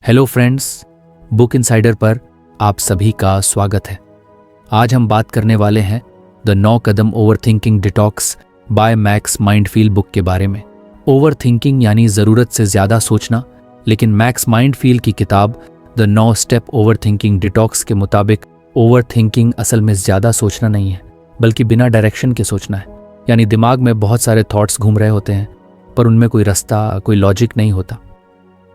Hello friends, book insider पर आप सभी का स्वागत है। आज हम बात करने वाले हैं द 9 कदम overthinking detox by Max Mindfield book के बारे में। ओवरथिंकिंग यानी ज़रूरत से ज़्यादा सोचना, लेकिन मैक्स माइंडफील्ड की किताब द 9 स्टेप ओवरथिंकिंग डिटॉक्स के मुताबिक ओवरथिंकिंग असल में ज़्यादा सोचना नहीं है, बल्कि बिना डायरेक्शन के सोचना है। यानी दिमाग में बहुत सारे थॉट्स घूम रहे होते हैं, पर उनमें कोई रास्ता, कोई लॉजिक नहीं होता।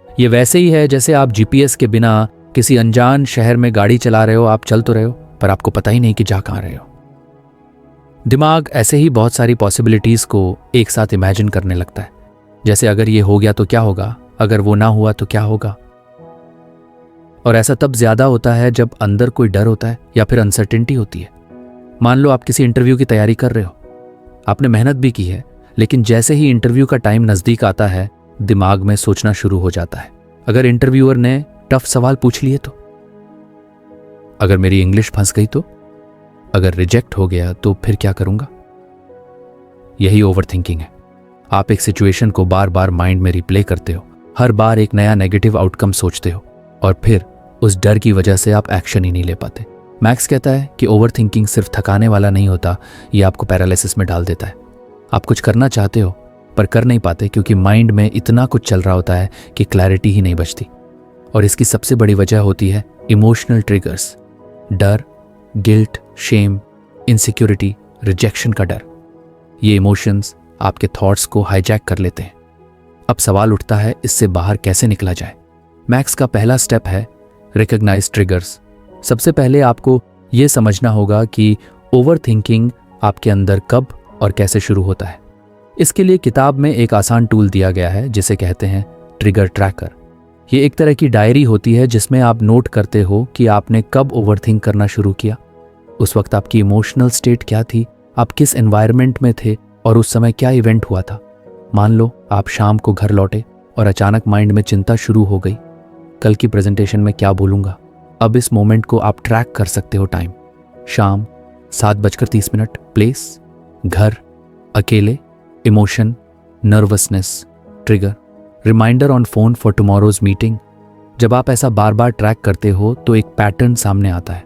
ये वैसे ही है जैसे आप जीपीएस के बिना किसी अनजान शहर में गाड़ी चला रहे हो। आप चल तो रहे हो, पर आपको पता ही नहीं कि जा कहाँ रहे हो। दिमाग ऐसे ही बहुत सारी पॉसिबिलिटीज को एक साथ इमेजिन करने लगता है, जैसे अगर ये हो गया तो क्या होगा, अगर वो ना हुआ तो क्या होगा। और ऐसा तब ज्यादा होता है जब अंदर कोई डर होता है या फिर अनसर्टेनिटी होती है। मान लो आप किसी इंटरव्यू की तैयारी कर रहे हो, आपने मेहनत भी की है, लेकिन जैसे ही इंटरव्यू का टाइम नजदीक आता है, दिमाग में सोचना शुरू हो जाता है। अगर इंटरव्यूअर ने टफ सवाल पूछ लिए तो, अगर मेरी इंग्लिश फंस गई तो, अगर रिजेक्ट हो गया तो फिर क्या करूंगा। यही ओवरथिंकिंग है। आप एक सिचुएशन को बार बार माइंड में रिप्ले करते हो, हर बार एक नया नेगेटिव आउटकम सोचते हो, और फिर उस डर की वजह से आप एक्शन ही नहीं ले पाते। मैक्स कहता है कि ओवरथिंकिंग सिर्फ थकाने वाला नहीं होता, ये आपको पैरालिसिस में डाल देता है। आप कुछ करना चाहते हो पर कर नहीं पाते, क्योंकि माइंड में इतना कुछ चल रहा होता है कि क्लैरिटी ही नहीं बचती। और इसकी सबसे बड़ी वजह होती है इमोशनल ट्रिगर्स। डर, गिल्ट, शेम, इनसिक्योरिटी, रिजेक्शन का डर। ये इमोशंस आपके थॉट्स को हाईजैक कर लेते हैं। अब सवाल उठता है, इससे बाहर कैसे निकला जाए। मैक्स का पहला स्टेप है रिकॉग्नाइज ट्रिगर्स। सबसे पहले आपको यह समझना होगा कि ओवरथिंकिंग आपके अंदर कब और कैसे शुरू होता है। इसके लिए किताब में एक आसान टूल दिया गया है जिसे कहते हैं ट्रिगर ट्रैकर। ये एक तरह की डायरी होती है जिसमें आप नोट करते हो कि आपने कब ओवरथिंक करना शुरू किया, उस वक्त आपकी इमोशनल स्टेट क्या थी, आप किस एनवायरनमेंट में थे और उस समय क्या इवेंट हुआ था। मान लो आप शाम को घर लौटे और अचानक माइंड में चिंता शुरू हो गई, कल की प्रेजेंटेशन में क्या बोलूँगा। अब इस मोमेंट को आप ट्रैक कर सकते हो। टाइम शाम 7:30, प्लेस घर, अकेले, emotion nervousness, trigger, reminder on phone for tomorrow's meeting. जब आप ऐसा बार बार ट्रैक करते हो तो एक पैटर्न सामने आता है।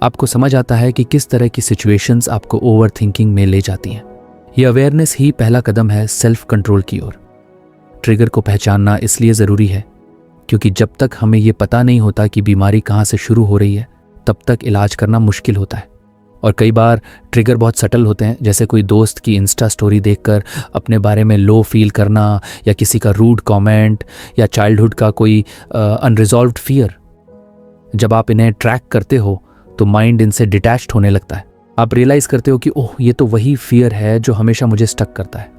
आपको समझ आता है कि किस तरह की सिचुएशंस आपको ओवरथिंकिंग में ले जाती हैं। यह अवेयरनेस ही पहला कदम है सेल्फ कंट्रोल की ओर। ट्रिगर को पहचानना इसलिए ज़रूरी है क्योंकि जब तक हमें ये पता नहीं होता कि बीमारी कहाँ से शुरू हो रही है, तब तक इलाज करना मुश्किल होता है। और कई बार ट्रिगर बहुत सटल होते हैं, जैसे कोई दोस्त की इंस्टा स्टोरी देखकर अपने बारे में लो फील करना, या किसी का रूड कमेंट, या चाइल्डहुड का कोई अनरिजॉल्व्ड फियर। जब आप इन्हें ट्रैक करते हो तो माइंड इनसे डिटैच्ड होने लगता है। आप रियलाइज़ करते हो कि ओह, ये तो वही फियर है जो हमेशा मुझे स्टक करता है।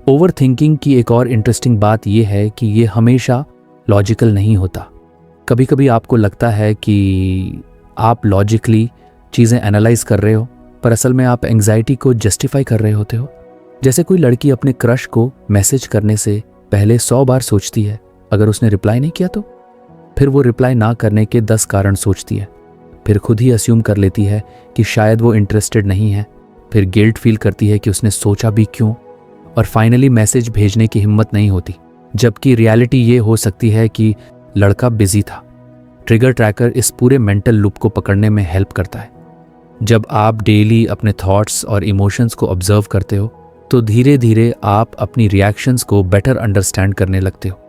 ओवरथिंकिंग की एक और इंटरेस्टिंग बात यह है कि ये हमेशा लॉजिकल नहीं होता। कभी कभी आपको लगता है कि आप लॉजिकली चीज़ें एनालाइज कर रहे हो, पर असल में आप एंग्जाइटी को जस्टिफाई कर रहे होते हो। जैसे कोई लड़की अपने क्रश को मैसेज करने से पहले 100 बार सोचती है, अगर उसने रिप्लाई नहीं किया तो। फिर वो रिप्लाई ना करने के 10 कारण सोचती है, फिर खुद ही अस्यूम कर लेती है कि शायद वो इंटरेस्टेड नहीं है, फिर गिल्ट फील करती है कि उसने सोचा भी क्यों, और फाइनली मैसेज भेजने की हिम्मत नहीं होती, जबकि रियलिटी ये हो सकती है कि लड़का बिजी था। ट्रिगर ट्रैकर इस पूरे मेंटल लूप को पकड़ने में हेल्प करता है। जब आप डेली अपने थॉट्स और इमोशंस को ऑब्जर्व करते हो तो धीरे धीरे आप अपनी रिएक्शंस को बेटर अंडरस्टैंड करने लगते हो।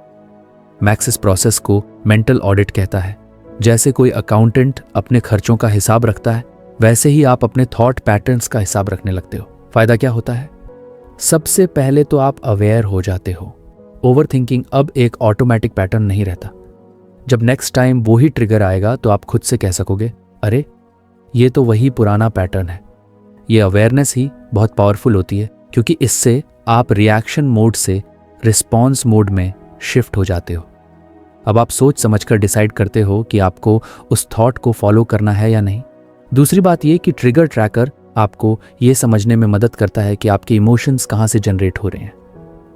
मैक्स इस प्रोसेस को मेंटल ऑडिट कहता है। जैसे कोई अकाउंटेंट अपने खर्चों का हिसाब रखता है, वैसे ही आप अपने थॉट पैटर्न्स का हिसाब रखने लगते हो। फायदा क्या होता है? सबसे पहले तो आप अवेयर हो जाते हो। ओवरथिंकिंग अब एक ऑटोमेटिक पैटर्न नहीं रहता। जब नेक्स्ट टाइम वो ही ट्रिगर आएगा तो आप खुद से कह सकोगे, अरे ये तो वही पुराना पैटर्न है। ये अवेयरनेस ही बहुत पावरफुल होती है, क्योंकि इससे आप रिएक्शन मोड से रिस्पॉन्स मोड में शिफ्ट हो जाते हो। अब आप सोच समझकर डिसाइड करते हो कि आपको उस थॉट को फॉलो करना है या नहीं। दूसरी बात ये कि ट्रिगर ट्रैकर आपको ये समझने में मदद करता है कि आपके इमोशंस कहाँ से जनरेट हो रहे हैं।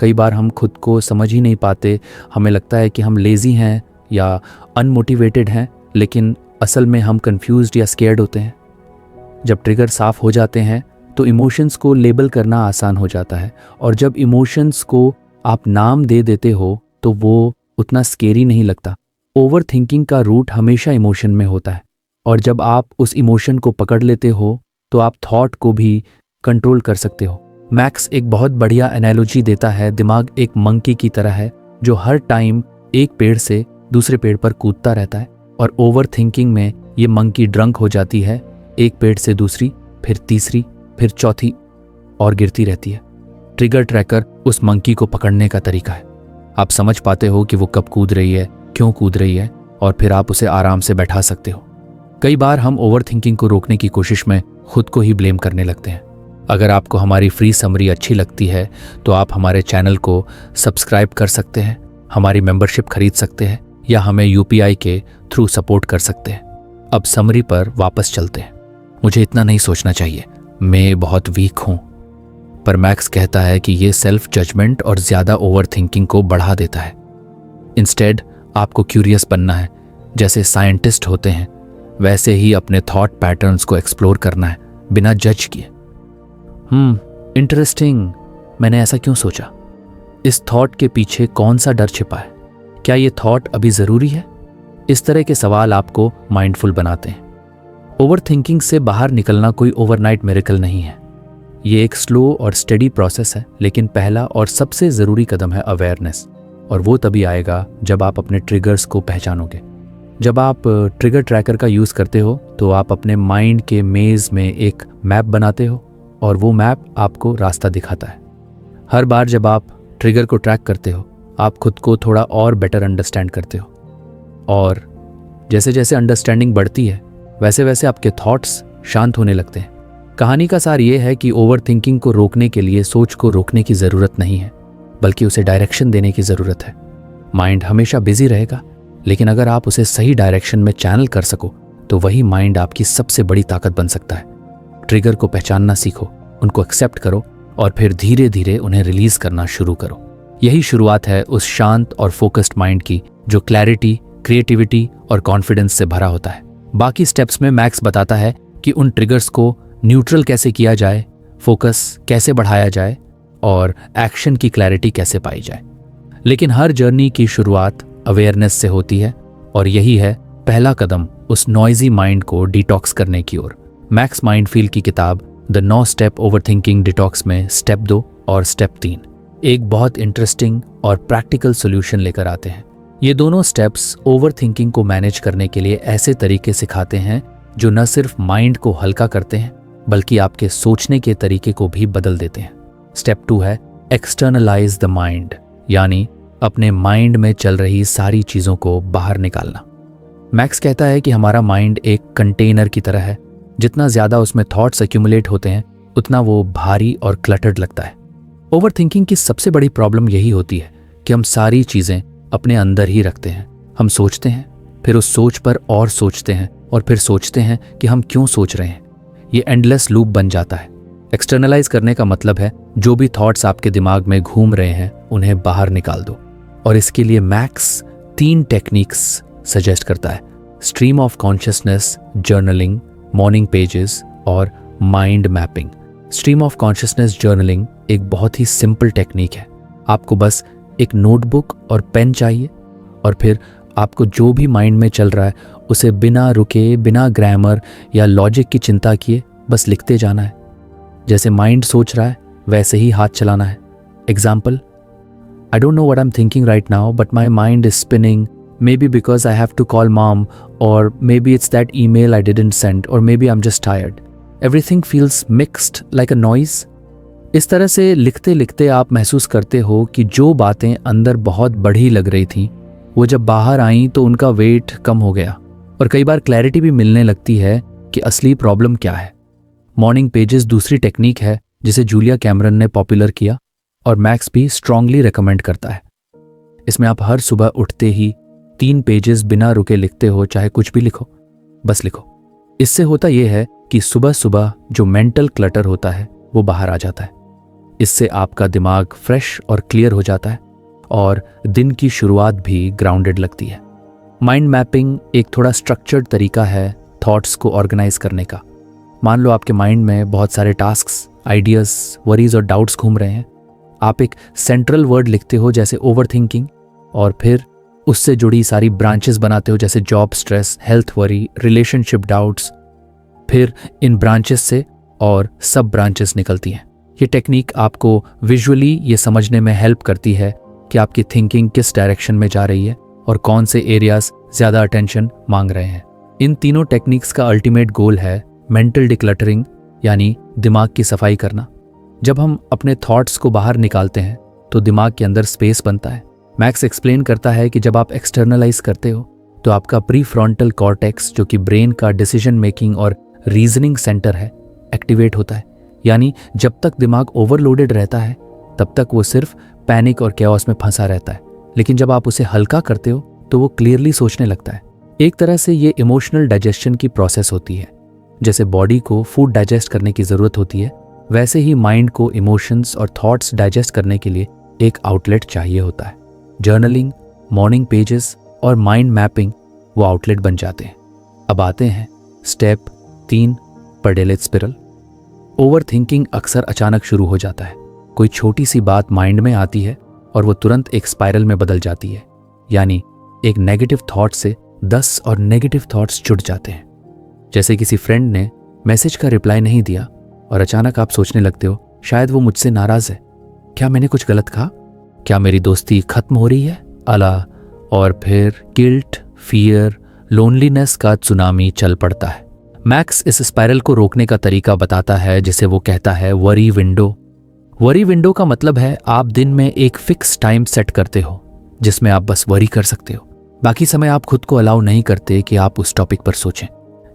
कई बार हम खुद को समझ ही नहीं पाते। हमें लगता है कि हम लेज़ी हैं या अनमोटिवेटेड हैं, लेकिन असल में हम कंफ्यूज्ड या स्केर्ड होते हैं। जब ट्रिगर साफ हो जाते हैं तो इमोशंस को लेबल करना आसान हो जाता है, और जब इमोशंस को आप नाम दे देते हो तो वो उतना स्केरी नहीं लगता। ओवर थिंकिंग का रूट हमेशा इमोशन में होता है, और जब आप उस इमोशन को पकड़ लेते हो तो आप थॉट को भी कंट्रोल कर सकते हो। मैक्स एक बहुत बढ़िया एनालॉजी देता है, दिमाग एक मंकी की तरह है जो हर टाइम एक पेड़ से दूसरे पेड़ पर कूदता रहता है, और ओवर थिंकिंग में ये मंकी ड्रंक हो जाती है, एक पेड़ से दूसरी, फिर तीसरी, फिर चौथी, और गिरती रहती है। ट्रिगर ट्रैकर उस मंकी को पकड़ने का तरीका है। आप समझ पाते हो कि वो कब कूद रही है, क्यों कूद रही है, और फिर आप उसे आराम से बैठा सकते हो। कई बार हम ओवर थिंकिंग को रोकने की कोशिश में खुद को ही ब्लेम करने लगते हैं। अगर आपको हमारी फ्री समरी अच्छी लगती है तो आप हमारे चैनल को सब्सक्राइब कर सकते हैं, हमारी मेंबरशिप खरीद सकते हैं, या हमें यूपीआई के थ्रू सपोर्ट कर सकते हैं। अब समरी पर वापस चलते हैं। मुझे इतना नहीं सोचना चाहिए, मैं बहुत वीक हूं। पर मैक्स कहता है कि ये सेल्फ जजमेंट और ज्यादा ओवर थिंकिंग को बढ़ा देता है। इंस्टेड आपको क्यूरियस बनना है। जैसे साइंटिस्ट होते हैं वैसे ही अपने थॉट पैटर्न्स को एक्सप्लोर करना है, बिना जज किए। इंटरेस्टिंग, मैंने ऐसा क्यों सोचा? इस थॉट के पीछे कौन सा डर छिपा है? क्या ये थॉट अभी जरूरी है? इस तरह के सवाल आपको माइंडफुल बनाते हैं। ओवर थिंकिंग से बाहर निकलना कोई ओवरनाइट मिरेकल नहीं है। ये एक स्लो और स्टेडी प्रोसेस है, लेकिन पहला और सबसे ज़रूरी कदम है अवेयरनेस, और वो तभी आएगा जब आप अपने ट्रिगर्स को पहचानोगे। जब आप ट्रिगर ट्रैकर का यूज़ करते हो तो आप अपने माइंड के मेज़ में एक मैप बनाते हो, और वो मैप आपको रास्ता दिखाता है। हर बार जब आप ट्रिगर को ट्रैक करते हो आप खुद को थोड़ा और बेटर अंडरस्टैंड करते हो, और जैसे जैसे अंडरस्टैंडिंग बढ़ती है वैसे वैसे आपके थॉट्स शांत होने लगते हैं। कहानी का सार ये है कि ओवर थिंकिंग को रोकने के लिए सोच को रोकने की ज़रूरत नहीं है, बल्कि उसे डायरेक्शन देने की ज़रूरत है। माइंड हमेशा बिजी रहेगा, लेकिन अगर आप उसे सही डायरेक्शन में चैनल कर सको तो वही माइंड आपकी सबसे बड़ी ताकत बन सकता है। ट्रिगर को पहचानना सीखो, उनको एक्सेप्ट करो, और फिर धीरे धीरे उन्हें रिलीज करना शुरू करो। यही शुरुआत है उस शांत और फोकस्ड माइंड की जो क्लैरिटी, क्रिएटिविटी और कॉन्फिडेंस से भरा होता है। बाकी स्टेप्स में मैक्स बताता है कि उन ट्रिगर्स को न्यूट्रल कैसे किया जाए, फोकस कैसे बढ़ाया जाए, और एक्शन की क्लैरिटी कैसे पाई जाए। लेकिन हर जर्नी की शुरुआत अवेयरनेस से होती है, और यही है पहला कदम उस नॉइजी माइंड को डिटॉक्स करने की ओर। मैक्स माइंडफील्ड की किताब द 9 स्टेप ओवरथिंकिंग डिटॉक्स में स्टेप 2 और स्टेप 3 एक बहुत इंटरेस्टिंग और प्रैक्टिकल सॉल्यूशन लेकर आते हैं। ये दोनों स्टेप्स ओवरथिंकिंग को मैनेज करने के लिए ऐसे तरीके सिखाते हैं जो न सिर्फ माइंड को हल्का करते हैं बल्कि आपके सोचने के तरीके को भी बदल देते हैं। स्टेप 2 है एक्सटर्नलाइज द माइंड, यानी अपने माइंड में चल रही सारी चीज़ों को बाहर निकालना। मैक्स कहता है कि हमारा माइंड एक कंटेनर की तरह है। जितना ज़्यादा उसमें थॉट्स एक्यूमुलेट होते हैं उतना वो भारी और क्लटर्ड लगता है। ओवरथिंकिंग की सबसे बड़ी प्रॉब्लम यही होती है कि हम सारी चीज़ें अपने अंदर ही रखते हैं। हम सोचते हैं, फिर उस सोच पर और सोचते हैं, और फिर सोचते हैं कि हम क्यों सोच रहे हैं। ये एंडलेस लूप बन जाता है। एक्सटर्नलाइज करने का मतलब है जो भी थॉट्स आपके दिमाग में घूम रहे हैं उन्हें बाहर निकाल दो, और इसके लिए मैक्स 3 टेक्निक्स सजेस्ट करता है: stream of consciousness, journaling, morning pages और mind mapping. Stream of consciousness journaling एक बहुत ही सिंपल टेक्निक है। आपको बस एक नोटबुक और पेन चाहिए, और फिर आपको जो भी माइंड में चल रहा है उसे बिना रुके, बिना ग्रामर या लॉजिक की चिंता किए बस लिखते जाना है। जैसे माइंड सोच रहा है वैसे ही हाथ चलाना है। Example: I don't know what I'm thinking right now, but my mind is spinning. Maybe because I have to call mom, or maybe it's that email I didn't send, or maybe I'm just tired. Everything feels mixed like a noise. इस तरह से लिखते लिखते आप महसूस करते हो कि जो बातें अंदर बहुत बड़ी लग रही थी वो जब बाहर आईं तो उनका वेट कम हो गया, और कई बार क्लैरिटी भी मिलने लगती है कि असली प्रॉब्लम क्या है। मॉर्निंग पेजेस दूसरी टेक्निक है जिसे जूलिया कैमरन ने पॉपुलर किया, और मैक्स भी स्ट्रांगली रेकमेंड करता है। इसमें आप हर सुबह उठते ही 3 पेजेस बिना रुके लिखते हो, चाहे कुछ भी लिखो, बस लिखो। इससे होता यह है कि सुबह सुबह जो मेंटल क्लटर होता है वो बाहर आ जाता है। इससे आपका दिमाग फ्रेश और क्लियर हो जाता है, और दिन की शुरुआत भी ग्राउंडेड लगती है। माइंड मैपिंग एक थोड़ा स्ट्रक्चर्ड तरीका है थॉट्स को ऑर्गेनाइज करने का। मान लो आपके माइंड में बहुत सारे टास्क्स, आइडियाज़, वरीज और डाउट्स घूम रहे हैं। आप एक सेंट्रल वर्ड लिखते हो जैसे ओवरथिंकिंग, और फिर उससे जुड़ी सारी ब्रांचेस बनाते हो, जैसे job stress, health worry, relationship doubts. फिर इन ब्रांचेस से और सब ब्रांचेस निकलती हैं। ये टेक्निक आपको विजुअली ये समझने में हेल्प करती है कि आपकी थिंकिंग किस डायरेक्शन में जा रही है और कौन से एरियाज ज़्यादा अटेंशन मांग रहे हैं। इन तीनों टेक्निक्स का अल्टीमेट गोल है मेंटल डिक्लटरिंग, यानी दिमाग की सफाई करना। जब हम अपने थॉट्स को बाहर निकालते हैं तो दिमाग के अंदर स्पेस बनता है। मैक्स एक्सप्लेन करता है कि जब आप एक्सटर्नलाइज करते हो तो आपका प्री फ्रंटल कॉर्टेक्स, जो कि ब्रेन का डिसीजन मेकिंग और रीजनिंग सेंटर है, एक्टिवेट होता है। यानी जब तक दिमाग ओवरलोडेड रहता है तब तक वो सिर्फ पैनिक और कैओस में फंसा रहता है, लेकिन जब आप उसे हल्का करते हो तो वो क्लियरली सोचने लगता है। एक तरह से ये इमोशनल डाइजेशन की प्रोसेस होती है। जैसे बॉडी को फूड डाइजेस्ट करने की ज़रूरत होती है, वैसे ही माइंड को इमोशंस और थॉट्स डाइजेस्ट करने के लिए एक आउटलेट चाहिए होता है। जर्नलिंग, मॉर्निंग पेजेस और माइंड मैपिंग वो आउटलेट बन जाते हैं। अब आते हैं स्टेप 3 पर डेलेट स्पिरल। ओवर थिंकिंग अक्सर अचानक शुरू हो जाता है। कोई छोटी सी बात माइंड में आती है और वो तुरंत एक स्पाइरल में बदल जाती है। यानी एक नेगेटिव थॉट से 10 और नेगेटिव थॉट्स जुड़ जाते हैं। जैसे किसी फ्रेंड ने मैसेज का रिप्लाई नहीं दिया और अचानक आप सोचने लगते हो, शायद वो मुझसे नाराज है, क्या मैंने कुछ गलत कहा, क्या मेरी दोस्ती खत्म हो रही है, अला। और फिर गिल्ट, फियर, लोनलीनेस का सुनामी चल पड़ता है। मैक्स इस स्पाइरल को रोकने का तरीका बताता है, जिसे वो कहता है वरी विंडो। वरी विंडो का मतलब है आप दिन में एक फिक्स टाइम सेट करते हो जिसमें आप बस वरी कर सकते हो। बाकी समय आप खुद को अलाउ नहीं करते कि आप उस टॉपिक पर सोचें।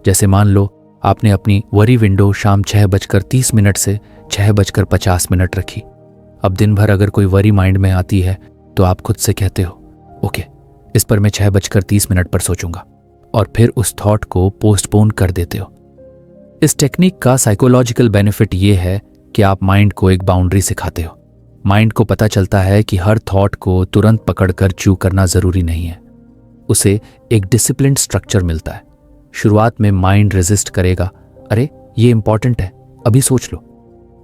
जैसे मान लो आपने अपनी वरी विंडो शाम 6:30 से 6:50 रखी। अब दिन भर अगर कोई वरी माइंड में आती है तो आप खुद से कहते हो, ओके, इस पर मैं 6:30 पर सोचूंगा, और फिर उस थॉट को पोस्टपोन कर देते हो। इस टेक्निक का साइकोलॉजिकल बेनिफिट ये है कि आप माइंड को एक बाउंड्री सिखाते हो। माइंड को पता चलता है कि हर थॉट को तुरंत पकड़कर च्यू करना जरूरी नहीं है। उसे एक डिसिप्लिन्ड स्ट्रक्चर मिलता है। शुरुआत में माइंड रेजिस्ट करेगा, अरे ये इंपॉर्टेंट है, अभी सोच लो।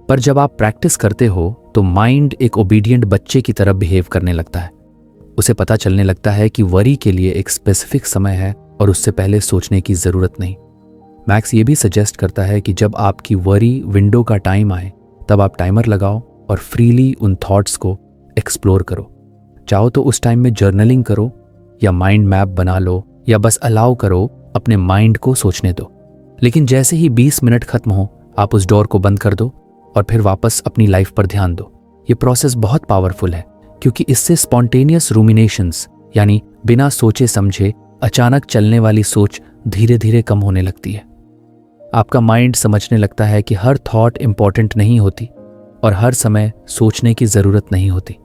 पर जब आप प्रैक्टिस करते हो तो माइंड एक ओबीडिएंट बच्चे की तरह बिहेव करने लगता है। उसे पता चलने लगता है कि वरी के लिए एक स्पेसिफिक समय है और उससे पहले सोचने की जरूरत नहीं। मैक्स ये भी सजेस्ट करता है कि जब आपकी वरी विंडो का टाइम आए तब आप टाइमर लगाओ और फ्रीली उन थॉट्स को एक्सप्लोर करो। चाहो तो उस टाइम में जर्नलिंग करो या माइंड मैप बना लो या बस अलाउ करो अपने माइंड को सोचने दो। लेकिन जैसे ही 20 मिनट खत्म हो आप उस डोर को बंद कर दो और फिर वापस अपनी लाइफ पर ध्यान दो। ये प्रोसेस बहुत पावरफुल है क्योंकि इससे स्पॉन्टेनियस रूमिनेशंस, यानी बिना सोचे समझे अचानक चलने वाली सोच धीरे धीरे कम होने लगती है। आपका माइंड समझने लगता है कि हर थॉट इंपॉर्टेंट नहीं होती और हर समय सोचने की जरूरत नहीं होती।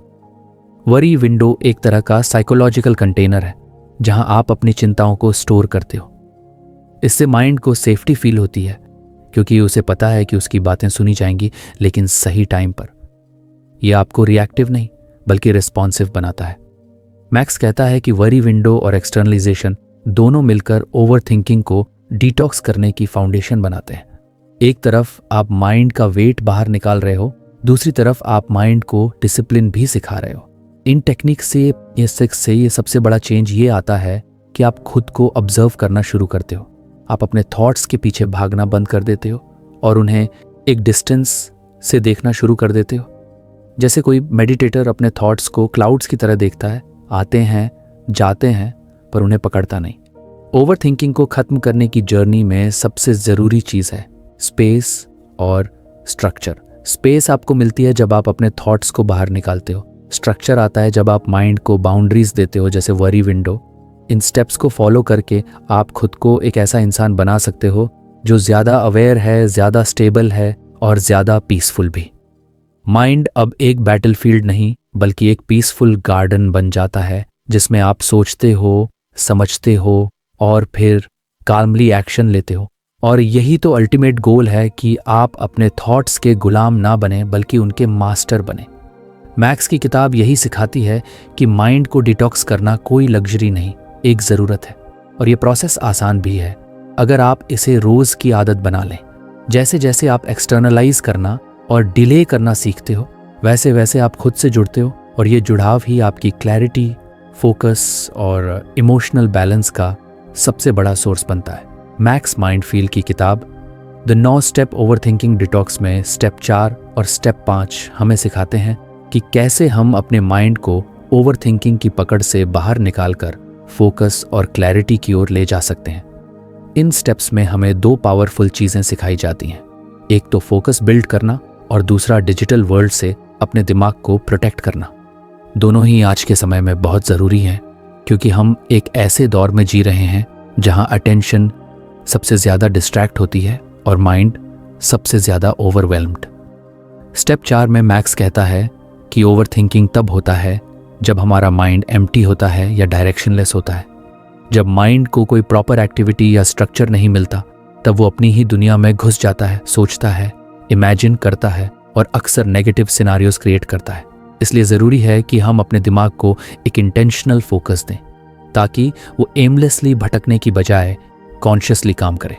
वरी विंडो एक तरह का साइकोलॉजिकल कंटेनर है जहां आप अपनी चिंताओं को स्टोर करते हो। इससे माइंड को सेफ्टी फील होती है क्योंकि उसे पता है कि उसकी बातें सुनी जाएंगी, लेकिन सही टाइम पर। यह आपको रिएक्टिव नहीं बल्कि रिस्पॉन्सिव बनाता है। मैक्स कहता है कि वरी विंडो और एक्सटर्नलाइजेशन दोनों मिलकर ओवर थिंकिंग को डिटॉक्स करने की फाउंडेशन बनाते हैं। एक तरफ आप माइंड का वेट बाहर निकाल रहे हो, दूसरी तरफ आप माइंड को डिसिप्लिन भी सिखा रहे हो। इन टेक्निक से ये सबसे बड़ा चेंज ये आता है कि आप खुद को ऑब्जर्व करना शुरू करते हो। आप अपने थॉट्स के पीछे भागना बंद कर देते हो और उन्हें एक डिस्टेंस से देखना शुरू कर देते हो। जैसे कोई मेडिटेटर अपने थॉट्स को क्लाउड्स की तरह देखता है, आते हैं जाते हैं पर उन्हें पकड़ता नहीं। ओवर थिंकिंग को खत्म करने की जर्नी में सबसे ज़रूरी चीज़ है स्पेस और स्ट्रक्चर। स्पेस आपको मिलती है जब आप अपने थॉट्स को बाहर निकालते हो। स्ट्रक्चर आता है जब आप माइंड को बाउंड्रीज देते हो, जैसे वरी विंडो। इन स्टेप्स को फॉलो करके आप खुद को एक ऐसा इंसान बना सकते हो जो ज़्यादा अवेयर है, ज़्यादा स्टेबल है और ज़्यादा पीसफुल भी। माइंड अब एक बैटलफील्ड नहीं बल्कि एक पीसफुल गार्डन बन जाता है जिसमें आप सोचते हो, समझते हो और फिर काल्मली एक्शन लेते हो। और यही तो अल्टीमेट गोल है कि आप अपने थॉट्स के गुलाम ना बने बल्कि उनके मास्टर बने। मैक्स की किताब यही सिखाती है कि माइंड को डिटॉक्स करना कोई लग्जरी नहीं, एक ज़रूरत है। और ये प्रोसेस आसान भी है अगर आप इसे रोज़ की आदत बना लें। जैसे जैसे आप एक्सटर्नलाइज करना और डिले करना सीखते हो वैसे वैसे आप खुद से जुड़ते हो और ये जुड़ाव ही आपकी क्लैरिटी, फोकस और इमोशनल बैलेंस का सबसे बड़ा सोर्स बनता है। मैक्स माइंडफील्ड की किताब द 9 स्टेप ओवरथिंकिंग डिटॉक्स में स्टेप 4 और स्टेप 5 हमें सिखाते हैं कि कैसे हम अपने माइंड को ओवरथिंकिंग की पकड़ से बाहर निकालकर फोकस और क्लैरिटी की ओर ले जा सकते हैं। इन स्टेप्स में हमें 2 पावरफुल चीज़ें सिखाई जाती हैं, एक तो फोकस बिल्ड करना और दूसरा डिजिटल वर्ल्ड से अपने दिमाग को प्रोटेक्ट करना। दोनों ही आज के समय में बहुत ज़रूरी हैं, क्योंकि हम एक ऐसे दौर में जी रहे हैं जहां अटेंशन सबसे ज़्यादा डिस्ट्रैक्ट होती है और माइंड सबसे ज़्यादा ओवरवेल्म्ड। स्टेप 4 में मैक्स कहता है कि ओवरथिंकिंग तब होता है जब हमारा माइंड एम्प्टी होता है या डायरेक्शनलेस होता है। जब माइंड को कोई प्रॉपर एक्टिविटी या स्ट्रक्चर नहीं मिलता, तब वो अपनी ही दुनिया में घुस जाता है, सोचता है, इमेजिन करता है और अक्सर नेगेटिव सिनारियोज क्रिएट करता है। इसलिए ज़रूरी है कि हम अपने दिमाग को एक इंटेंशनल फोकस दें, ताकि वो एमलेसली भटकने की बजाय कॉन्शियसली काम करे।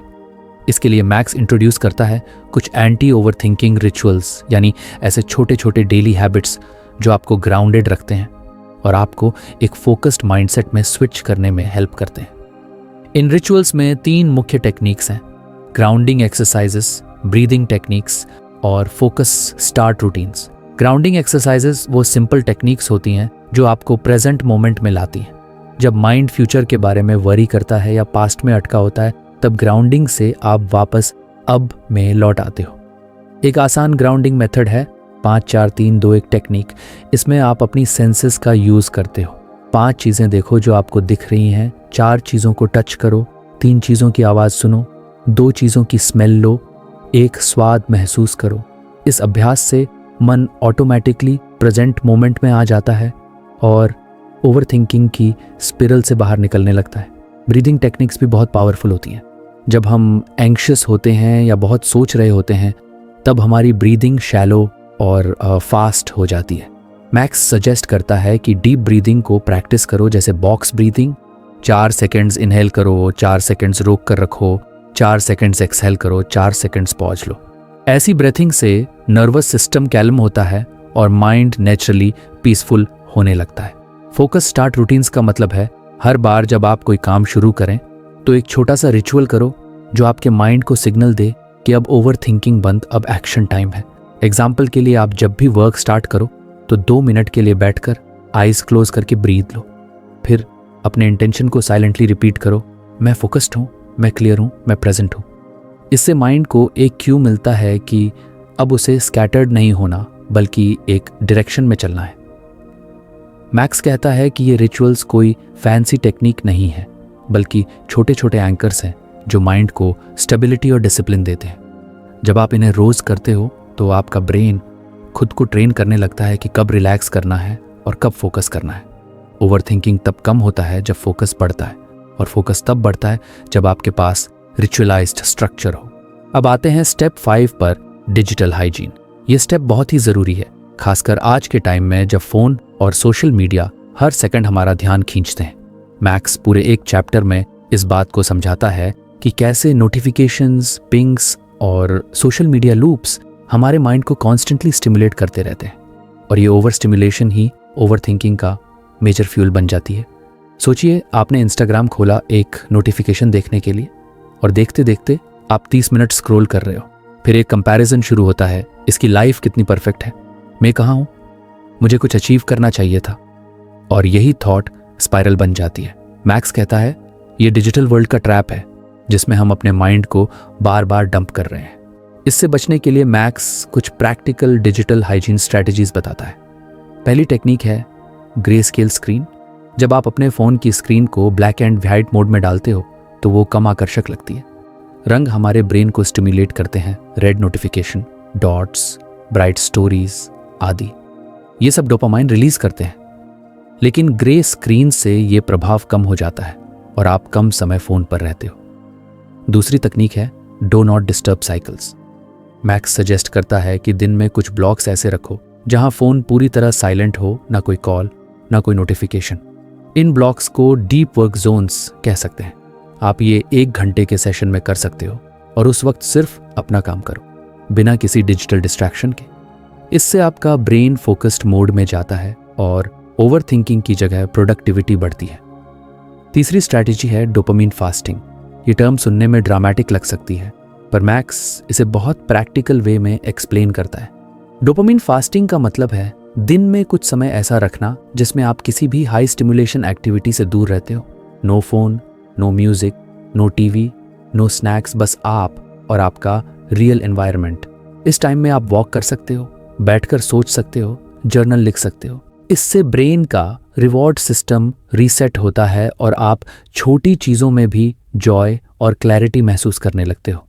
इसके लिए मैक्स इंट्रोड्यूस करता है कुछ एंटी ओवरथिंकिंग रिचुअल्स, यानी ऐसे छोटे छोटे डेली हैबिट्स जो आपको ग्राउंडेड रखते हैं और आपको एक फोकस्ड माइंडसेट में स्विच करने में हेल्प करते हैं। इन रिचुअल्स में 3 मुख्य टेक्निक्स हैं: ग्राउंडिंग एक्सरसाइजेस, ब्रीदिंग टेक्निक्स और focus start routines. Grounding exercises वो सिंपल टेक्निक्स होती हैं जो आपको प्रेजेंट मोमेंट में लाती हैं। जब माइंड फ्यूचर के बारे में वरी करता है या पास्ट में अटका होता है, तब ग्राउंडिंग से आप वापस अब में लौट आते हो। एक आसान ग्राउंडिंग मेथड है 5-4-3-2-1 टेक्निक। इसमें आप अपनी सेंसेस का यूज़ करते हो। 5 चीज़ें देखो जो आपको दिख रही हैं, 4 चीज़ों को टच करो, 3 चीज़ों की आवाज़ सुनो, 2 चीज़ों की स्मेल लो, 1 स्वाद महसूस करो। इस अभ्यास से मन ऑटोमेटिकली प्रेजेंट मोमेंट में आ जाता है और ओवरथिंकिंग की स्पिरल से बाहर निकलने लगता है। ब्रीदिंग टेक्निक्स भी बहुत पावरफुल होती हैं। जब हम एंग्शियस होते हैं या बहुत सोच रहे होते हैं, तब हमारी ब्रीदिंग शैलो और फास्ट हो जाती है। मैक्स सजेस्ट करता है कि डीप ब्रीदिंग को प्रैक्टिस करो, जैसे बॉक्स ब्रीदिंग। 4 सेकेंड्स इनहेल करो, 4 सेकेंड्स रोक कर रखो, 4 सेकेंड्स एक्सहेल करो, 4 सेकेंड्स पॉज लो। ऐसी ब्रेथिंग से नर्वस सिस्टम कैल्म होता है और माइंड नेचुरली पीसफुल होने लगता है। फोकस स्टार्ट रूटीन्स का मतलब है हर बार जब आप कोई काम शुरू करें तो एक छोटा सा रिचुअल करो जो आपके माइंड को सिग्नल दे कि अब ओवर थिंकिंग बंद, अब एक्शन टाइम है। एग्जाम्पल के लिए, आप जब भी वर्क स्टार्ट करो तो 2 मिनट के लिए बैठकर आइज क्लोज करके ब्रीथ लो। फिर अपने इंटेंशन को साइलेंटली रिपीट करो, मैं फोकस्ड हूँ, मैं क्लियर हूँ, मैं प्रेजेंट हूँ। इससे माइंड को एक क्यू मिलता है कि अब उसे स्कैटर्ड नहीं होना, बल्कि एक डायरेक्शन में चलना है। मैक्स कहता है कि ये रिचुअल्स कोई फैंसी टेक्निक नहीं है, बल्कि छोटे छोटे एंकर्स हैं जो माइंड को स्टेबिलिटी और डिसिप्लिन देते हैं। जब आप इन्हें रोज़ करते हो तो आपका ब्रेन खुद को ट्रेन करने लगता है कि कब रिलैक्स करना है और कब फोकस करना है। ओवरथिंकिंग तब कम होता है जब फोकस बढ़ता है, और फोकस तब बढ़ता है जब आपके पास रिचुअलाइज्ड स्ट्रक्चर हो। अब आते हैं स्टेप 5 पर, डिजिटल हाइजीन। ये स्टेप बहुत ही ज़रूरी है, खासकर आज के टाइम में जब फ़ोन और सोशल मीडिया हर सेकंड हमारा ध्यान खींचते हैं। मैक्स पूरे एक चैप्टर में इस बात को समझाता है कि कैसे नोटिफिकेशंस, पिंग्स और सोशल मीडिया लूप्स हमारे माइंड को कॉन्स्टेंटली स्टिमुलेट करते रहते हैं, और ये ओवर स्टिमुलेशन ही ओवर थिंकिंग का मेजर फ्यूल बन जाती है। सोचिए, आपने इंस्टाग्राम खोला एक नोटिफिकेशन देखने के लिए, और देखते देखते आप 30 मिनट स्क्रॉल कर रहे हो। फिर एक कंपैरिजन शुरू होता है, इसकी लाइफ कितनी परफेक्ट है, मैं कहाँ हूँ, मुझे कुछ अचीव करना चाहिए था, और यही थॉट स्पाइरल बन जाती है। मैक्स कहता है ये डिजिटल वर्ल्ड का ट्रैप है जिसमें हम अपने माइंड को बार बार डंप कर रहे हैं। इससे बचने के लिए मैक्स कुछ प्रैक्टिकल डिजिटल हाइजीन स्ट्रैटेजीज बताता है। पहली टेक्निक है ग्रे स्केल स्क्रीन। जब आप अपने फ़ोन की स्क्रीन को ब्लैक एंड वाइट मोड में डालते हो तो वो कम आकर्षक लगती है। रंग हमारे ब्रेन को स्टिमुलेट करते हैं, red notification, dots, bright stories आदि, ये सब डोपामाइन रिलीज करते हैं। लेकिन ग्रे स्क्रीन से ये प्रभाव कम हो जाता है और आप कम समय फ़ोन पर रहते हो। दूसरी तकनीक है do not disturb cycles. Max suggest करता है कि दिन में कुछ ब्लॉक्स ऐसे रखो जहां फ़ोन पूरी तरह साइलेंट हो, ना कोई कॉल, ना कोई नोटिफिकेशन। इन ब्लॉक्स को डीप वर्क जोन्स कह सकते हैं। आप ये 1 घंटे के सेशन में कर सकते हो, और उस वक्त सिर्फ अपना काम करो, बिना किसी डिजिटल डिस्ट्रैक्शन के। इससे आपका ब्रेन फोकस्ड मोड में जाता है और ओवर थिंकिंग की जगह प्रोडक्टिविटी बढ़ती है। तीसरी स्ट्रैटेजी है डोपामीन फास्टिंग। ये टर्म सुनने में ड्रामेटिक लग सकती है, पर मैक्स इसे बहुत प्रैक्टिकल वे में एक्सप्लेन करता है। डोपामीन फास्टिंग का मतलब है दिन में कुछ समय ऐसा रखना जिसमें आप किसी भी हाई स्टिमुलेशन एक्टिविटी से दूर रहते हो। No phone, no music, no TV, no snacks, बस आप और आपका रियल एनवायरनमेंट। इस टाइम में आप वॉक कर सकते हो, बैठकर सोच सकते हो, जर्नल लिख सकते हो। इससे ब्रेन का रिवॉर्ड सिस्टम रीसेट होता है और आप छोटी चीज़ों में भी जॉय और क्लैरिटी महसूस करने लगते हो।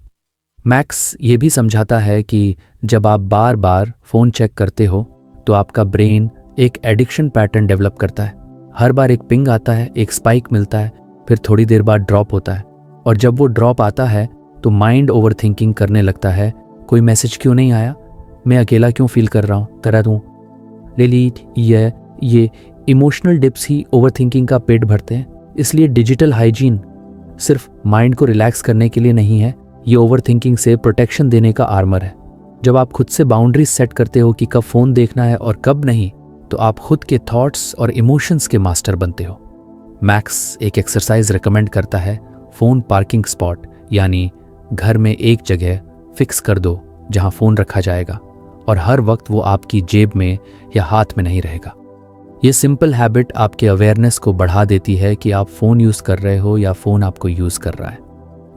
मैक्स ये भी समझाता है कि जब आप बार बार फ़ोन चेक करते हो तो आपका ब्रेन एक एडिक्शन पैटर्न डेवलप करता है। हर बार एक पिंग आता है, एक स्पाइक मिलता है, फिर थोड़ी देर बाद ड्रॉप होता है, और जब वो ड्रॉप आता है तो माइंड ओवर थिंकिंग करने लगता है। कोई मैसेज क्यों नहीं आया, मैं अकेला क्यों फील कर रहा हूँ, करा दूँ, ले ली। ये इमोशनल डिप्स ही ओवर थिंकिंग का पेट भरते हैं। इसलिए डिजिटल हाइजीन सिर्फ माइंड को रिलैक्स करने के लिए नहीं है, ये ओवर थिंकिंग से प्रोटेक्शन देने का आर्मर है। जब आप खुद से बाउंड्रीज सेट करते हो कि कब फ़ोन देखना है और कब नहीं, तो आप खुद के थॉट्स और इमोशंस के मास्टर बनते हो। मैक्स एक एक्सरसाइज रिकमेंड करता है, फ़ोन पार्किंग स्पॉट, यानी घर में एक जगह फिक्स कर दो जहां फ़ोन रखा जाएगा और हर वक्त वो आपकी जेब में या हाथ में नहीं रहेगा। ये सिंपल हैबिट आपके अवेयरनेस को बढ़ा देती है कि आप फ़ोन यूज़ कर रहे हो या फ़ोन आपको यूज़ कर रहा है।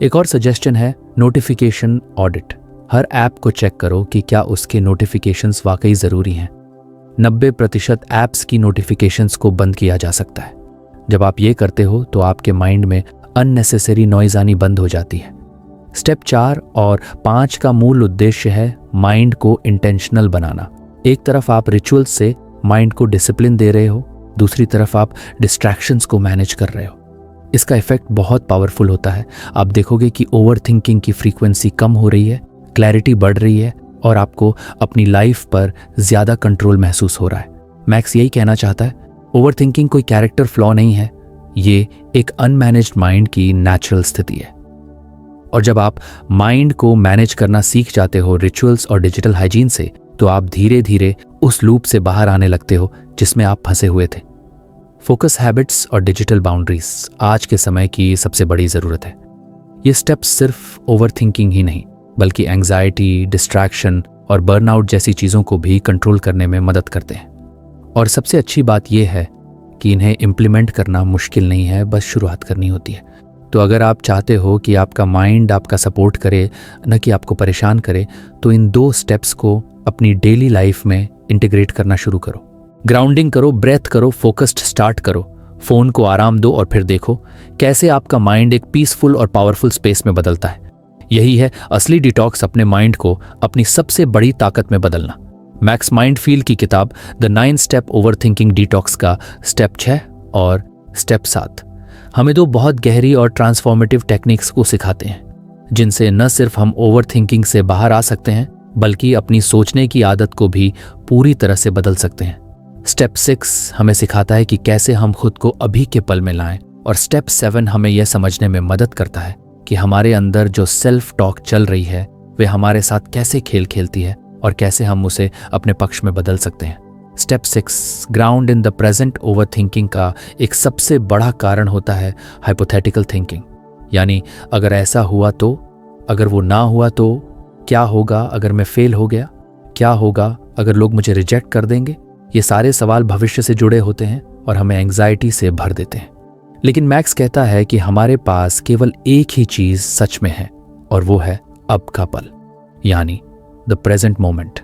एक और सजेशन है नोटिफिकेशन ऑडिट। हर ऐप को चेक करो कि क्या उसके नोटिफिकेशंस वाकई ज़रूरी हैं। 90% ऐप्स की नोटिफिकेशंस को बंद किया जा सकता है। जब आप ये करते हो तो आपके माइंड में अननेसेसरी नॉइज़ आनी बंद हो जाती है। स्टेप 4 और 5 का मूल उद्देश्य है माइंड को इंटेंशनल बनाना। एक तरफ आप रिचुअल्स से माइंड को डिसिप्लिन दे रहे हो, दूसरी तरफ आप डिस्ट्रैक्शंस को मैनेज कर रहे हो। इसका इफेक्ट बहुत पावरफुल होता है। आप देखोगे कि ओवर थिंकिंग की फ्रीक्वेंसी कम हो रही है, क्लैरिटी बढ़ रही है और आपको अपनी लाइफ पर ज़्यादा कंट्रोल महसूस हो रहा है। मैक्स यही कहना चाहता है, ओवर थिंकिंग कोई कैरेक्टर फ्लॉ नहीं है, ये एक अनमैनेज्ड माइंड की नेचुरल स्थिति है। और जब आप माइंड को मैनेज करना सीख जाते हो रिचुअल्स और डिजिटल हाइजीन से, तो आप धीरे धीरे उस लूप से बाहर आने लगते हो जिसमें आप फंसे हुए थे। फोकस हैबिट्स और डिजिटल बाउंड्रीज आज के समय की सबसे बड़ी ज़रूरत है। ये स्टेप्स सिर्फ ओवर थिंकिंग ही नहीं, बल्कि एंग्जाइटी, डिस्ट्रैक्शन और बर्नआउट जैसी चीज़ों को भी कंट्रोल करने में मदद करते हैं। और सबसे अच्छी बात यह है कि इन्हें इम्प्लीमेंट करना मुश्किल नहीं है, बस शुरुआत करनी होती है। तो अगर आप चाहते हो कि आपका माइंड आपका सपोर्ट करे, न कि आपको परेशान करे, तो इन 2 स्टेप्स को अपनी डेली लाइफ में इंटीग्रेट करना शुरू करो। ग्राउंडिंग करो, ब्रेथ करो, फोकस्ड स्टार्ट करो, फ़ोन को आराम दो और फिर देखो कैसे आपका माइंड एक पीसफुल और पावरफुल स्पेस में बदलता है। यही है असली डिटॉक्स, अपने माइंड को अपनी सबसे बड़ी ताकत में बदलना। मैक्स माइंडफील्ड की किताब the 9 step over thinking detox का स्टेप 6 और स्टेप 7 हमें 2 बहुत गहरी और ट्रांसफॉर्मेटिव टेक्निक्स को सिखाते हैं, जिनसे न सिर्फ हम ओवर थिंकिंग से बाहर आ सकते हैं, बल्कि अपनी सोचने की आदत को भी पूरी तरह से बदल सकते हैं। स्टेप 6 हमें सिखाता है कि कैसे हम खुद को अभी के पल में लाएं, और स्टेप 7 हमें यह समझने में मदद करता है कि हमारे अंदर जो सेल्फ टॉक चल रही है वे हमारे साथ कैसे खेल खेलती है और कैसे हम उसे अपने पक्ष में बदल सकते हैं। Step 6 ground in the present over thinking का एक सबसे बड़ा कारण होता है हाइपोथेटिकल थिंकिंग, यानी अगर ऐसा हुआ तो, अगर वो ना हुआ तो, क्या होगा अगर मैं फेल हो गया, क्या होगा अगर लोग मुझे रिजेक्ट कर देंगे। ये सारे सवाल भविष्य से जुड़े होते हैं और हमें एंग्जाइटी से भर देते हैं। लेकिन मैक्स कहता है कि हमारे पास केवल एक ही चीज सच में है, और वो है अब का पल, यानी द प्रेजेंट मोमेंट।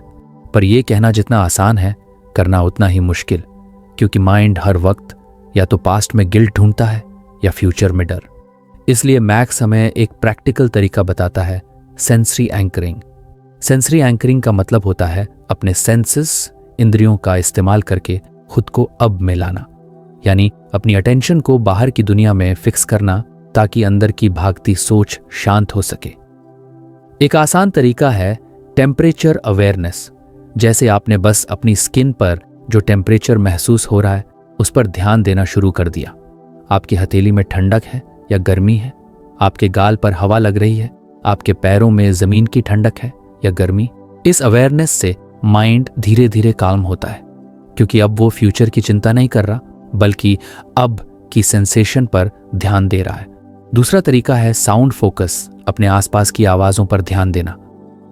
पर यह कहना जितना आसान है, करना उतना ही मुश्किल, क्योंकि माइंड हर वक्त या तो पास्ट में गिल्ट ढूंढता है या फ्यूचर में डर। इसलिए मैक्स हमें एक प्रैक्टिकल तरीका बताता है, सेंसरी एंकरिंग। सेंसरी एंकरिंग का मतलब होता है अपने सेंसेस, इंद्रियों का इस्तेमाल करके खुद को अब में लाना, यानी अपनी अटेंशन को बाहर की दुनिया में फिक्स करना ताकि अंदर की भागती सोच शांत हो सके। एक आसान तरीका है टेम्परेचर अवेयरनेस। जैसे आपने बस अपनी स्किन पर जो टेम्परेचर महसूस हो रहा है उस पर ध्यान देना शुरू कर दिया। आपकी हथेली में ठंडक है या गर्मी है, आपके गाल पर हवा लग रही है, आपके पैरों में जमीन की ठंडक है या गर्मी। इस अवेयरनेस से माइंड धीरे धीरे काम होता है। क्योंकि अब वो फ्यूचर की चिंता नहीं कर रहा, बल्कि अब की सेंसेशन पर ध्यान दे रहा है। दूसरा तरीका है साउंड फोकस, अपने आसपास की आवाज़ों पर ध्यान देना,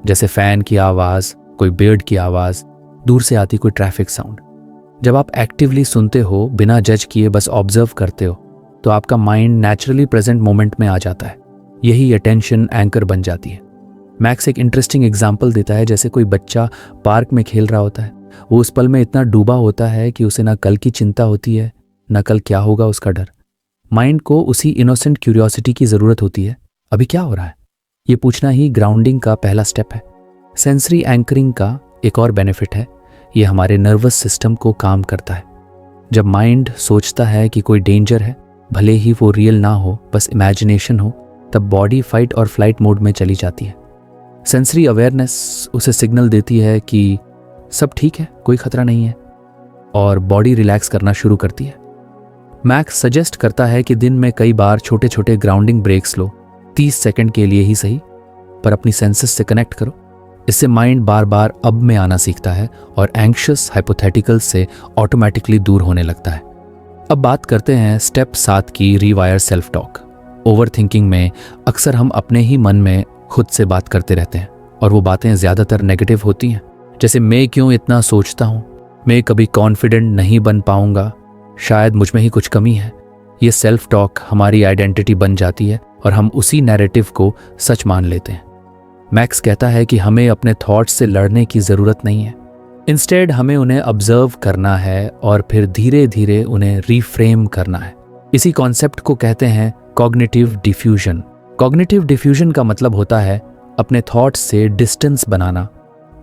जैसे फैन की आवाज़, कोई बर्ड की आवाज़, दूर से आती कोई ट्रैफिक साउंड। जब आप एक्टिवली सुनते हो, बिना जज किए बस ऑब्जर्व करते हो, तो आपका माइंड नेचुरली प्रेजेंट मोमेंट में आ जाता है। यही अटेंशन एंकर बन जाती है। मैक्स एक इंटरेस्टिंग एग्जाम्पल देता है, जैसे कोई बच्चा पार्क में खेल रहा होता है। वो उस पल में इतना डूबा होता है कि उसे ना कल की चिंता होती है, ना कल क्या होगा उसका डर। माइंड को उसी इनोसेंट क्यूरियोसिटी की ज़रूरत होती है, अभी क्या हो रहा है, ये पूछना ही ग्राउंडिंग का पहला स्टेप है। सेंसरी एंकरिंग का एक और बेनिफिट है, ये हमारे नर्वस सिस्टम को काम करता है। जब माइंड सोचता है कि कोई डेंजर है, भले ही वो रियल ना हो, बस इमेजिनेशन हो, तब बॉडी फाइट और फ्लाइट मोड में चली जाती है। सेंसरी अवेयरनेस उसे सिग्नल देती है कि सब ठीक है, कोई खतरा नहीं है, और बॉडी रिलैक्स करना शुरू करती है। मैक्स सजेस्ट करता है कि दिन में कई बार छोटे छोटे ग्राउंडिंग ब्रेक्स लो, 30 सेकंड के लिए ही सही, पर अपनी सेंसेस से कनेक्ट करो। इससे माइंड बार बार अब में आना सीखता है और एंग्शियस हाइपोथेटिकल से ऑटोमेटिकली दूर होने लगता है। अब बात करते हैं स्टेप 7 की, रीवायर सेल्फ टॉक। ओवर थिंकिंग में अक्सर हम अपने ही मन में खुद से बात करते रहते हैं, और वो बातें ज़्यादातर नेगेटिव होती हैं, जैसे मैं क्यों इतना सोचता हूँ, मैं कभी कॉन्फिडेंट नहीं बन पाऊंगा, शायद मुझ में ही कुछ कमी है। ये सेल्फ टॉक हमारी आइडेंटिटी बन जाती है और हम उसी नैरेटिव को सच मान लेते हैं। मैक्स कहता है कि हमें अपने थॉट्स से लड़ने की ज़रूरत नहीं है, इंस्टेड हमें उन्हें ऑब्जर्व करना है और फिर धीरे धीरे उन्हें रीफ्रेम करना है। इसी कॉन्सेप्ट को कहते हैं कॉग्निटिव डिफ्यूजन। कॉग्निटिव डिफ्यूजन का मतलब होता है अपने थॉट्स से डिस्टेंस बनाना,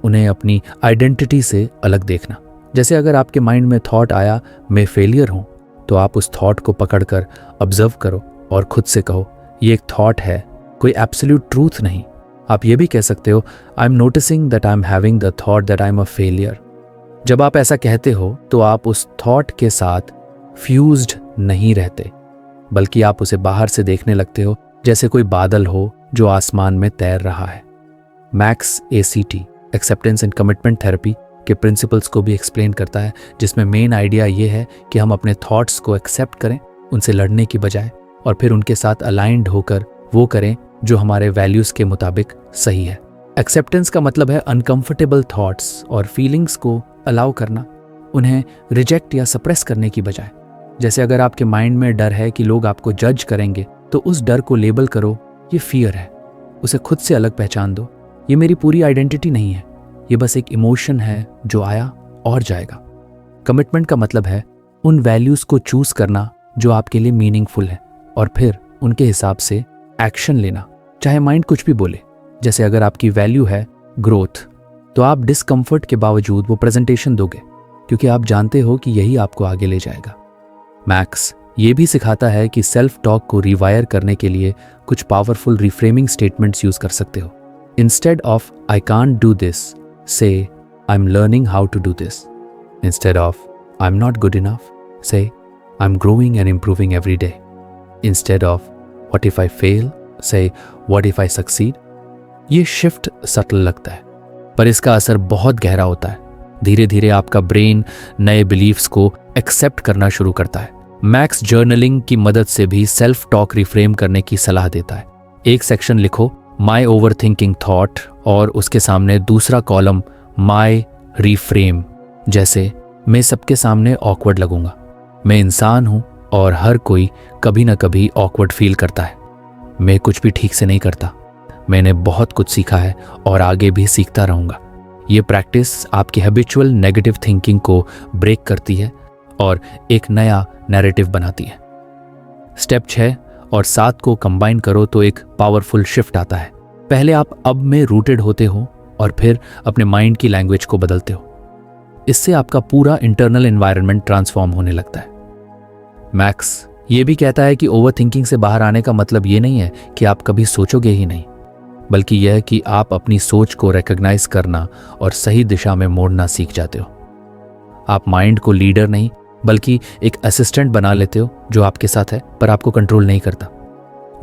उन्हें अपनी आइडेंटिटी से अलग देखना। जैसे अगर आपके माइंड में थॉट आया मैं फेलियर हूं, तो आप उस थॉट को पकड़कर ऑब्जर्व करो और खुद से कहो ये एक थॉट है, कोई एब्सोल्यूट ट्रूथ नहीं। आप ये भी कह सकते हो I am noticing that I am having the thought that I am a failure. जब आप ऐसा कहते हो तो आप उस थॉट के साथ फ्यूज्ड नहीं रहते, बल्कि आप उसे बाहर से देखने लगते हो, जैसे कोई बादल हो जो आसमान में तैर रहा है। Max ACT acceptance and commitment therapy के प्रिंसिपल्स को भी एक्सप्लेन करता है, जिसमें मेन आइडिया ये है कि हम अपने थॉट्स को एक्सेप्ट करें, उनसे लड़ने की बजाय, और फिर उनके साथ अलाइंड होकर वो करें जो हमारे वैल्यूज़ के मुताबिक सही है। एक्सेप्टेंस का मतलब है अनकंफर्टेबल थॉट्स और फीलिंग्स को अलाउ करना, उन्हें रिजेक्ट या सप्रेस करने की बजाय। जैसे अगर आपके माइंड में डर है कि लोग आपको जज करेंगे, तो उस डर को लेबल करो, ये फियर है, उसे खुद से अलग पहचान दो। ये मेरी पूरी आइडेंटिटी नहीं है, ये बस एक इमोशन है जो आया और जाएगा। कमिटमेंट का मतलब है उन वैल्यूज़ को चूज करना जो आपके लिए मीनिंगफुल है, और फिर उनके हिसाब से एक्शन लेना, चाहे माइंड कुछ भी बोले। जैसे अगर आपकी वैल्यू है ग्रोथ, तो आप डिस्कम्फर्ट के बावजूद वो प्रेजेंटेशन दोगे, क्योंकि आप जानते हो कि यही आपको आगे ले जाएगा। मैक्स ये भी सिखाता है कि सेल्फ टॉक को रिवायर करने के लिए कुछ पावरफुल रिफ्रेमिंग स्टेटमेंट्स यूज कर सकते हो। Instead of I can't do this, say I am learning how to do this. Instead of I am not good enough, say I am growing and improving every day. Instead of what if I fail, say what if I succeed. ये shift subtle लगता है, पर इसका असर बहुत गहरा होता है। धीरे धीरे आपका ब्रेन नए बिलीफ्स को एक्सेप्ट करना शुरू करता है। मैक्स जर्नलिंग की मदद से भी सेल्फ टॉक रिफ्रेम करने की सलाह देता है। एक सेक्शन लिखो माई ओवर थिंकिंग थॉट, और उसके सामने दूसरा कॉलम माई रिफ्रेम, जैसे मैं सबके सामने ऑकवर्ड लगूंगा, मैं इंसान हूं और हर कोई कभी ना कभी ऑकवर्ड फील करता है, मैं कुछ भी ठीक से नहीं करता, मैंने बहुत कुछ सीखा है और आगे भी सीखता रहूंगा। ये प्रैक्टिस आपकी हैबिचुअल नेगेटिव थिंकिंग को ब्रेक करती है और एक नया नैरेटिव बनाती है। स्टेप 6 और 7 को कंबाइन करो तो एक पावरफुल शिफ्ट आता है। पहले आप अब में रूटेड होते हो और फिर अपने माइंड की लैंग्वेज को बदलते हो। इससे आपका पूरा इंटरनल एनवायरनमेंट ट्रांसफॉर्म होने लगता है। मैक्स ये भी कहता है कि ओवर थिंकिंग से बाहर आने का मतलब ये नहीं है कि आप कभी सोचोगे ही नहीं, बल्कि यह कि आप अपनी सोच को रिकॉग्नाइज करना और सही दिशा में मोड़ना सीख जाते हो। आप माइंड को लीडर नहीं बल्कि एक असिस्टेंट बना लेते हो जो आपके साथ है पर आपको कंट्रोल नहीं करता।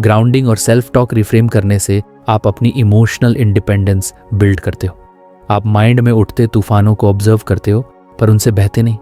ग्राउंडिंग और सेल्फ टॉक रिफ्रेम करने से आप अपनी इमोशनल इंडिपेंडेंस बिल्ड करते हो। आप माइंड में उठते तूफानों को ऑब्जर्व करते हो पर उनसे बहते नहीं।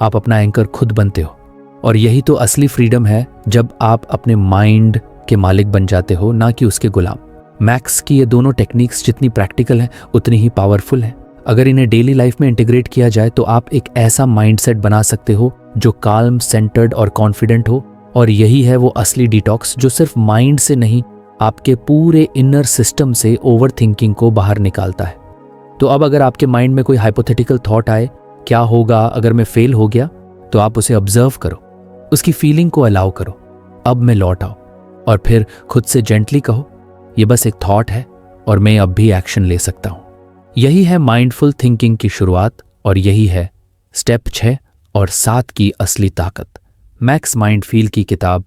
आप अपना एंकर खुद बनते हो। और यही तो असली फ्रीडम है, जब आप अपने माइंड के मालिक बन जाते हो, ना कि उसके गुलाम। मैक्स की ये दोनों टेक्निक्स जितनी प्रैक्टिकल हैं उतनी ही पावरफुल हैं। अगर इन्हें डेली लाइफ में इंटीग्रेट किया जाए तो आप एक ऐसा माइंडसेट बना सकते हो जो काल्म, सेंटर्ड और कॉन्फिडेंट हो। और यही है वो असली डिटॉक्स जो सिर्फ माइंड से नहीं, आपके पूरे इनर सिस्टम से ओवर थिंकिंग को बाहर निकालता है। तो अब अगर आपके माइंड में कोई हाइपोथेटिकल थॉट आए, क्या होगा अगर मैं फेल हो गया, तो आप उसे ऑब्जर्व करो, उसकी फीलिंग को अलाउ करो, अब मैं लौट आओ, और फिर खुद से जेंटली कहो, ये बस एक थॉट है और मैं अब भी एक्शन ले सकता हूं। यही है माइंडफुल थिंकिंग की शुरुआत, और यही है स्टेप 6 और 7 की असली ताकत। मैक्स माइंडफील्ड की किताब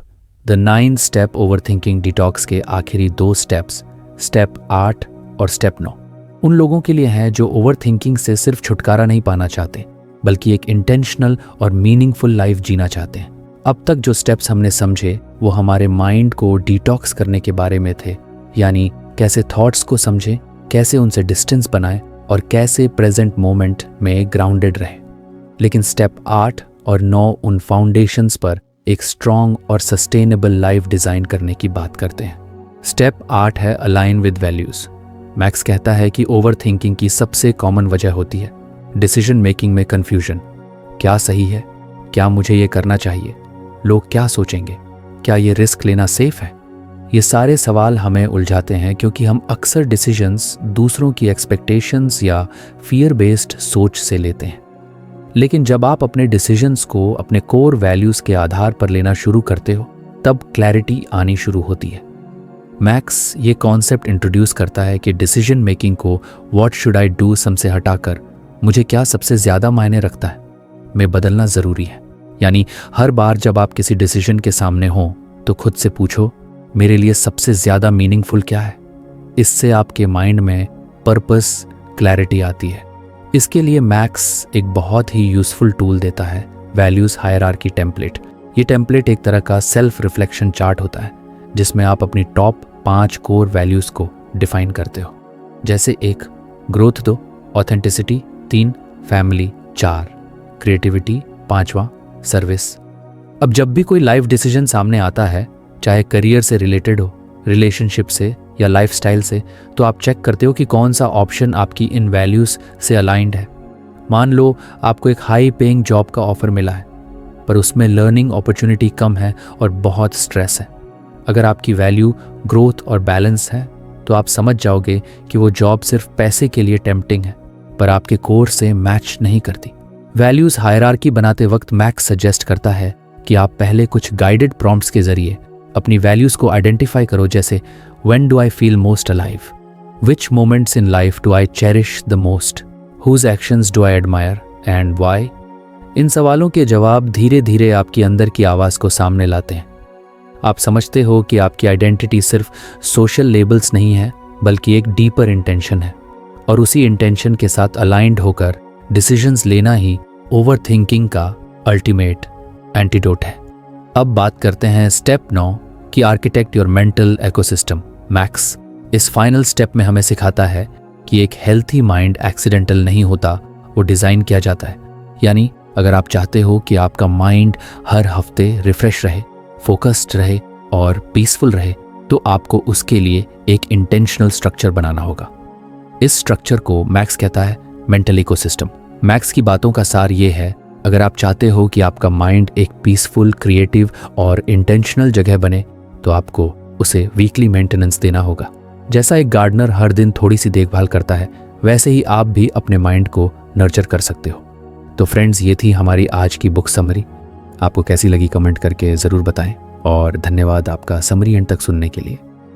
द 9 स्टेप ओवरथिंकिंग डिटॉक्स के आखिरी 2 स्टेप्स, स्टेप 8 और स्टेप 9, उन लोगों के लिए हैं जो ओवरथिंकिंग से सिर्फ छुटकारा नहीं पाना चाहते, बल्कि एक इंटेंशनल और मीनिंगफुल लाइफ जीना चाहते हैं। अब तक जो स्टेप्स हमने समझे वो हमारे माइंड को डिटॉक्स करने के बारे में थे, यानी कैसे थॉट्स को समझें, कैसे उनसे डिस्टेंस बनाएं और कैसे प्रेजेंट मोमेंट में ग्राउंडेड रहें। लेकिन स्टेप 8 और 9 उन फाउंडेशंस पर एक स्ट्रॉन्ग और सस्टेनेबल लाइफ डिजाइन करने की बात करते हैं। स्टेप 8 है अलाइन विद वैल्यूज। मैक्स कहता है कि ओवरथिंकिंग की सबसे कॉमन वजह होती है डिसीजन मेकिंग में कंफ्यूजन। क्या सही है? क्या मुझे ये करना चाहिए? लोग क्या सोचेंगे? क्या ये रिस्क लेना सेफ है? ये सारे सवाल हमें उलझाते हैं क्योंकि हम अक्सर डिसीजंस दूसरों की एक्सपेक्टेशंस या फियर बेस्ड सोच से लेते हैं। लेकिन जब आप अपने डिसीजंस को अपने कोर वैल्यूज के आधार पर लेना शुरू करते हो, तब क्लैरिटी आनी शुरू होती है। मैक्स ये कॉन्सेप्ट इंट्रोड्यूस करता है कि डिसीजन मेकिंग को व्हाट शुड आई डू सम से हटाकर मुझे क्या सबसे ज़्यादा मायने रखता है में बदलना ज़रूरी है। यानी हर बार जब आप किसी डिसीजन के सामने हो तो खुद से पूछो, मेरे लिए सबसे ज़्यादा मीनिंगफुल क्या है? इससे आपके माइंड में पर्पस, क्लैरिटी आती है। इसके लिए मैक्स एक बहुत ही यूज़फुल टूल देता है, वैल्यूज़ हायरार्की टेम्पलेट। ये टेम्पलेट एक तरह का सेल्फ रिफ्लेक्शन चार्ट होता है जिसमें आप अपनी टॉप 5 कोर वैल्यूज़ को डिफाइन करते हो। जैसे 1 ग्रोथ, 2 ऑथेंटिसिटी, 3 फैमिली, 4 क्रिएटिविटी, 5वां सर्विस। अब जब भी कोई लाइफ डिसीजन सामने आता है, चाहे करियर से रिलेटेड हो, रिलेशनशिप से या लाइफस्टाइल से, तो आप चेक करते हो कि कौन सा ऑप्शन आपकी इन वैल्यूज़ से अलाइंड है। मान लो आपको एक हाई पेइंग जॉब का ऑफर मिला है, पर उसमें लर्निंग अपॉर्चुनिटी कम है और बहुत स्ट्रेस है। अगर आपकी वैल्यू ग्रोथ और बैलेंस है तो आप समझ जाओगे कि वो जॉब सिर्फ पैसे के लिए टेम्पटिंग है, पर आपके कोर से मैच नहीं करती। वैल्यूज़ हायरार्की बनाते वक्त मैक्स सजेस्ट करता है कि आप पहले कुछ गाइडेड प्रॉम्प्ट्स के जरिए अपनी वैल्यूज़ को आइडेंटिफाई करो, जैसे when do I feel most alive, which moments in life do I cherish the most, whose actions do I admire and why. इन सवालों के जवाब धीरे धीरे आपकी अंदर की आवाज़ को सामने लाते हैं। आप समझते हो कि आपकी आइडेंटिटी सिर्फ सोशल लेबल्स नहीं है, बल्कि एक डीपर इंटेंशन है, और उसी इंटेंशन के साथ अलाइंड होकर डिसीजंस लेना ही ओवरथिंकिंग का अल्टीमेट एंटीडोट है। अब बात करते हैं स्टेप 9 की architect your mental ecosystem. Max इस फाइनल स्टेप में हमें सिखाता है कि एक हेल्थी माइंड एक्सीडेंटल नहीं होता, वो डिज़ाइन किया जाता है। यानी अगर आप चाहते हो कि आपका माइंड हर हफ्ते रिफ्रेश रहे, फोकस्ड रहे और पीसफुल रहे, तो आपको उसके लिए एक इंटेंशनल स्ट्रक्चर बनाना होगा। इस स्ट्रक्चर को मैक्स कहता है मेंटल इकोसिस्टम। मैक्स की बातों का सार ये है, अगर आप चाहते हो कि आपका माइंड एक पीसफुल, क्रिएटिव और इंटेंशनल जगह बने, तो आपको उसे वीकली मेंटेनेंस देना होगा। जैसा एक गार्डनर हर दिन थोड़ी सी देखभाल करता है, वैसे ही आप भी अपने माइंड को नर्चर कर सकते हो। तो फ्रेंड्स, ये थी हमारी आज की बुक समरी। आपको कैसी लगी कमेंट करके ज़रूर बताएं, और धन्यवाद आपका समरी एंड तक सुनने के लिए।